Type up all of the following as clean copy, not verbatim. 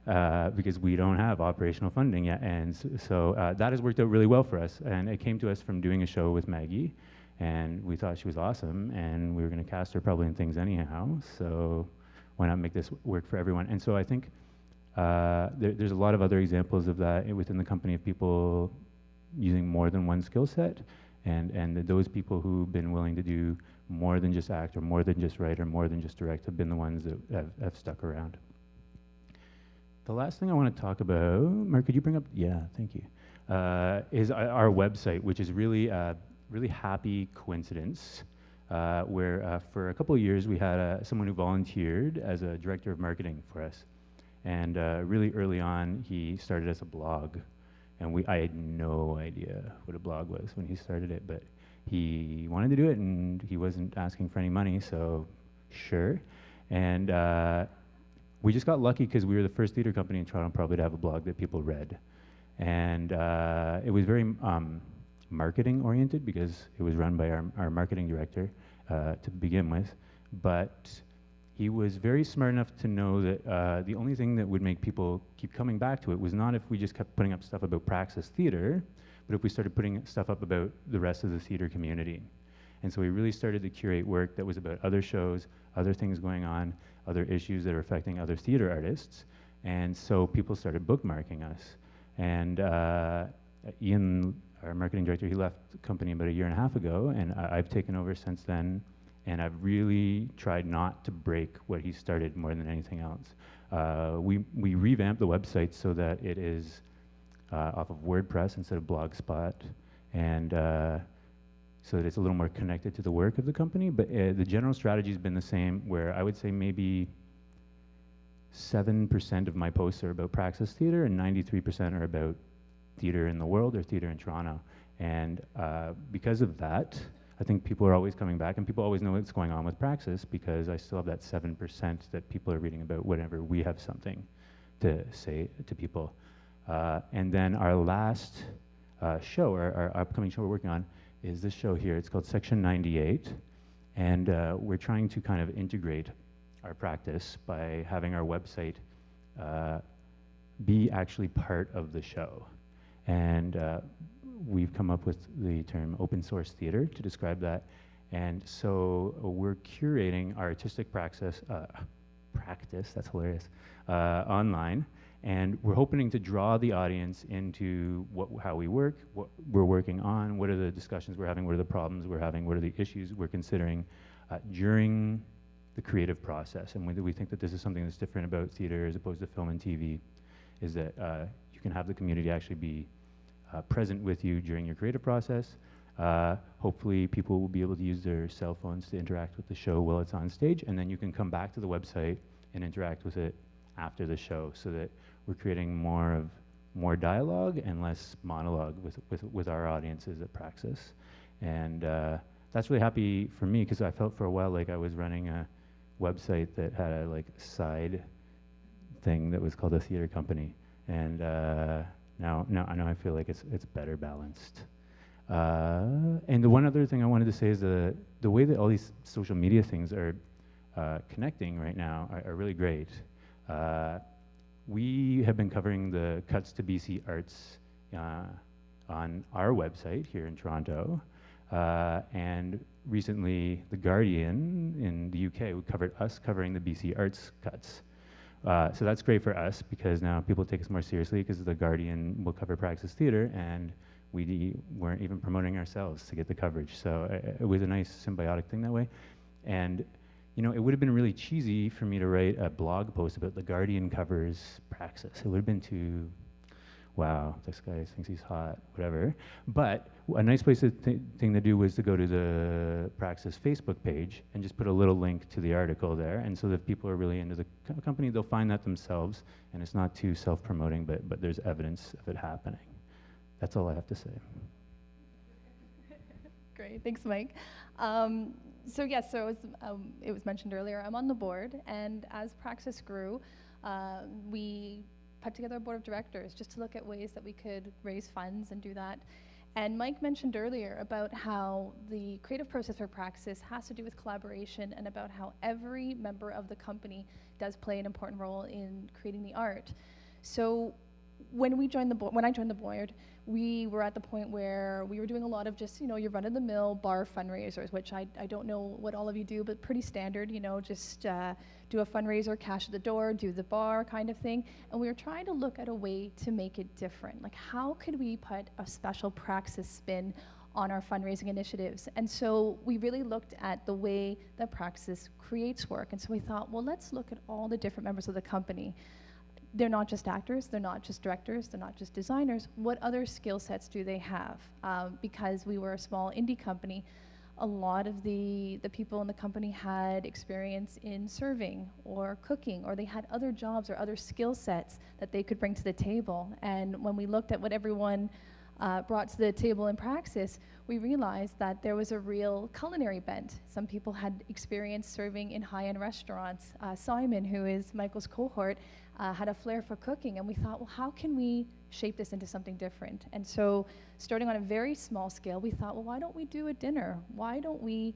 because we don't have operational funding yet. And so that has worked out really well for us. And it came to us from doing a show with Maggie, and we thought she was awesome, and we were going to cast her probably in things anyhow. So why not make this work for everyone? And so I think there's a lot of other examples of that within the company, of people using more than one skill set, and those people who've been willing to do more than just act, or more than just write, or more than just direct, have been the ones that have stuck around. The last thing I want to talk about, Mark, could you bring up? Yeah, thank you. Is our website, which is really really happy coincidence, where for a couple of years we had someone who volunteered as a director of marketing for us, and really early on he started as a blog, and I had no idea what a blog was when he started it, but he wanted to do it, and he wasn't asking for any money, so sure. And we just got lucky because we were the first theater company in Toronto probably to have a blog that people read. And it was very marketing oriented, because it was run by our marketing director to begin with. But he was very smart enough to know that the only thing that would make people keep coming back to it was not if we just kept putting up stuff about Praxis Theatre, but if we started putting stuff up about the rest of the theater community. And so we really started to curate work that was about other shows, other things going on, other issues that are affecting other theater artists. And so people started bookmarking us. And Ian, our marketing director, he left the company about 1.5 years ago, and I've taken over since then. And I've really tried not to break what he started more than anything else. We revamped the website so that it is off of WordPress instead of Blogspot, and so that it's a little more connected to the work of the company. But the general strategy has been the same, where I would say maybe 7% of my posts are about Praxis Theatre, and 93% are about theatre in the world or theatre in Toronto. And because of that, I think people are always coming back, and people always know what's going on with Praxis, because I still have that 7% that people are reading about whenever we have something to say to people. And then our last show, our upcoming show we're working on, is this show here. It's called Section 98, and we're trying to kind of integrate our practice by having our website be actually part of the show. And we've come up with the term open source theater to describe that. And so we're curating our artistic practice, that's hilarious, online. And we're hoping to draw the audience into how we work, what we're working on, what are the discussions we're having, what are the problems we're having, what are the issues we're considering during the creative process. And we think that this is something that's different about theater as opposed to film and TV, is that you can have the community actually be present with you during your creative process. Hopefully people will be able to use their cell phones to interact with the show while it's on stage, and then you can come back to the website and interact with it after the show, so that we're creating more dialogue and less monologue with our audiences at Praxis. And that's really happy for me, because I felt for a while like I was running a website that had a side thing that was called a theater company. And now I feel like it's better balanced. And the one other thing I wanted to say is the way that all these social media things are connecting right now are really great. We have been covering the Cuts to BC Arts on our website here in Toronto, and recently The Guardian in the UK covered us covering the BC Arts Cuts. So that's great for us, because now people take us more seriously, because The Guardian will cover Praxis Theatre, and we weren't even promoting ourselves to get the coverage. So it was a nice symbiotic thing that way. And you know, it would have been really cheesy for me to write a blog post about The Guardian covers Praxis. It would have been too, wow, this guy thinks he's hot, whatever. But a nice place thing to do was to go to the Praxis Facebook page and just put a little link to the article there. And so that if people are really into the company, they'll find that themselves, and it's not too self-promoting, but there's evidence of it happening. That's all I have to say. Great, thanks, Mike. So yes, so it was mentioned earlier, I'm on the board, and as Praxis grew, we put together a board of directors just to look at ways that we could raise funds and do that. And Mike mentioned earlier about how the creative process for Praxis has to do with collaboration and about how every member of the company does play an important role in creating the art. So when I joined the board, we were at the point where we were doing a lot of just, your run-of-the-mill bar fundraisers, which I don't know what all of you do, but pretty standard, just do a fundraiser, cash at the door, do the bar kind of thing. And we were trying to look at a way to make it different. Like, how could we put a special Praxis spin on our fundraising initiatives? And so we really looked at the way that Praxis creates work. And so we thought, well, let's look at all the different members of the company. They're not just actors, they're not just directors, they're not just designers. What other skill sets do they have? Because we were a small indie company, a lot of the people in the company had experience in serving or cooking, or they had other jobs or other skill sets that they could bring to the table. And when we looked at what everyone brought to the table in Praxis, we realized that there was a real culinary bent. Some people had experience serving in high-end restaurants. Simon, who is Michael's cohort, had a flair for cooking, and we thought, well, how can we shape this into something different? And so, starting on a very small scale, we thought, well, why don't we do a dinner? Why don't we,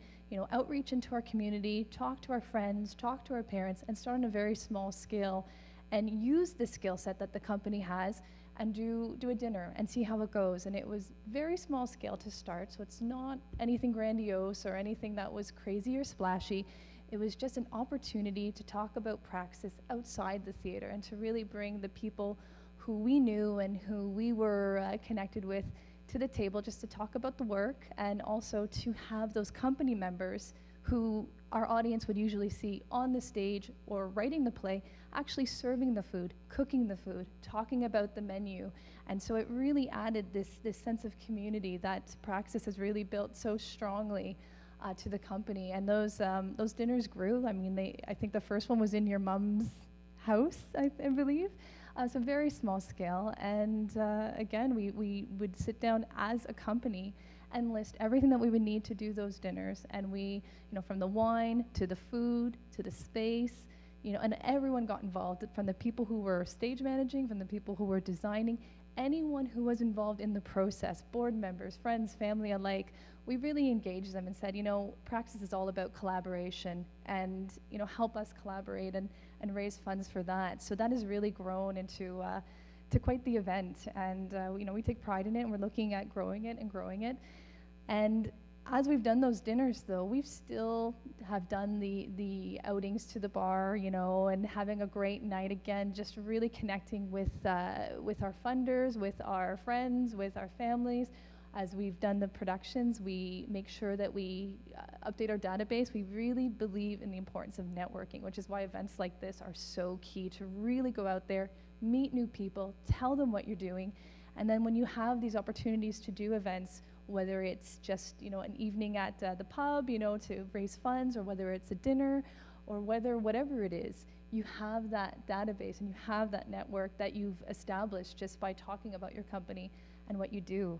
outreach into our community, talk to our friends, talk to our parents, and start on a very small scale, and use the skill set that the company has, and do a dinner and see how it goes. And it was very small scale to start, so it's not anything grandiose or anything that was crazy or splashy. It was just an opportunity to talk about Praxis outside the theater and to really bring the people who we knew and who we were connected with to the table, just to talk about the work, and also to have those company members who our audience would usually see on the stage or writing the play, actually serving the food, cooking the food, talking about the menu. And so it really added this sense of community that Praxis has really built so strongly to the company. And those dinners grew. I mean, I think the first one was in your mom's house, I believe. So very small scale. And again, we would sit down as a company and list everything that we would need to do those dinners. And we, from the wine to the food to the space, and everyone got involved, from the people who were stage managing, from the people who were designing, anyone who was involved in the process, board members, friends, family alike. We really engaged them and said, Praxis is all about collaboration, and help us collaborate and raise funds for that. So that has really grown into to quite the event, and we take pride in it, and we're looking at growing it and growing it. And as we've done those dinners, though, we've still have done the outings to the bar, and having a great night again, just really connecting with our funders, with our friends, with our families. As we've done the productions, we make sure that we update our database. We really believe in the importance of networking, which is why events like this are so key, to really go out there, meet new people, tell them what you're doing, and then when you have these opportunities to do events, whether it's just an evening at the pub, to raise funds, or whether it's a dinner, or whatever it is, you have that database and you have that network that you've established just by talking about your company and what you do.